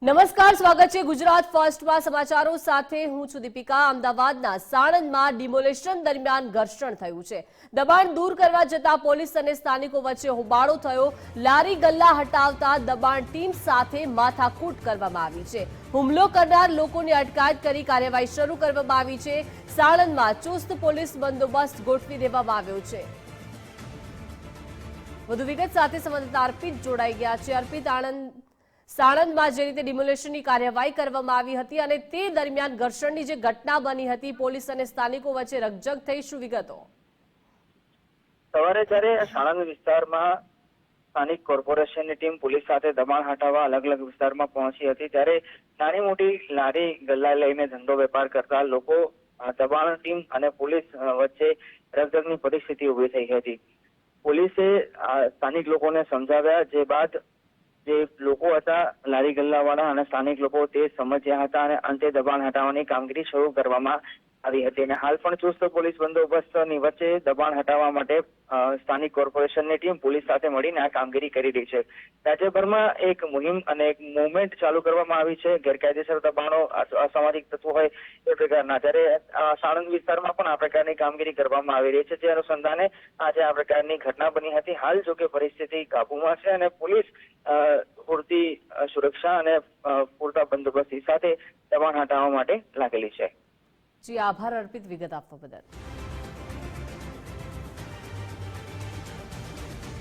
નમસ્કાર, સ્વાગત છે ગુજરાત ફર્સ્ટમાં સમાચારો સાથે હું છું દીપિકા। અમદાવાદના સાણંદમાં ડિમોલેશન દરમિયાન ઘર્ષણ થયું છે। દબાણ દૂર કરવા જતા પોલીસ અને સ્થાનિકો વચ્ચે હોબાળો થયો। લારી ગલ્લા હટાવતા દબાણ ટીમ સાથે માથાકૂટ કરવામાં આવી છે। હુમલો કરનાર લોકોની અટકાયત કરી કાર્યવાહી શરૂ કરવામાં આવી છે। સાણંદમાં ચુસ્ત પોલીસ બંદોબસ્ત ગોઠવી દેવામાં આવ્યો છે। વધુ વિગત સાથે સંવાદદાતા અર્પિત જોડાઈ ગયા છે। અર્પિત, સાણંદમાં જે રીતે ડિમોલેશનની કાર્યવાહી કરવામાં આવી હતી અને તે દરમિયાન ઘર્ષણની જે ઘટના બની હતી, પોલીસ અને સ્થાનિકો વચ્ચે રકઝક થઈ, શું વિગતો? સવારે જ્યારે સાણંદ વિસ્તારમાં સ્થાનિક કોર્પોરેશનની ટીમ પોલીસ સાથે દબાણ હટાવવા અલગ અલગ વિસ્તારમાં પહોંચી હતી, ત્યારે નાની મોટી લારી ગલ્લા લઈને ધંધો વેપાર કરતા લોકો દબાણ ટીમ અને પોલીસ વચ્ચે રકઝકની પરિસ્થિતિ ઉભી થઈ હતી। પોલીસે સ્થાનિક લોકોને સમજાવ્યા, જે બાદ જે લોકો હતા લારી ગલ્લાવાળા અને સ્થાનિક લોકો તે સમજ્યા હતા અને અંતે દબાણ હટાવવાની કામગીરી શરૂ કરવામાં આવી હતી અને હાલ પણ ચુસ્ત પોલીસ બંદોબસ્તની વચ્ચે દબાણ હટાવવા માટે સ્થાનિક કોર્પોરેશનની ટીમ પોલીસ સાથે મળીને આ કામગીરી કરી રહી છે। રાજ્યભરમાં એક મુહિમ અને એક મુવમેન્ટ ચાલુ કરવામાં આવી છે ગેરકાયદેસર દબાણો, અસામાજિક તત્વો હોય એ પ્રકારના, ત્યારે સાણંદ વિસ્તારમાં પણ આ પ્રકારની કામગીરી કરવામાં આવી રહી છે। જે અનુસંધાને આજે આ પ્રકારની ઘટના બની હતી। હાલ જો કે પરિસ્થિતિ કાબુમાં છે અને પોલીસ પૂરતી સુરક્ષા અને પૂરતા બંદોબસ્ત સાથે દબાણ હટાવવા માટે લાગેલી છે। જી આભાર અર્પિત, વિગત આપવા બદલ।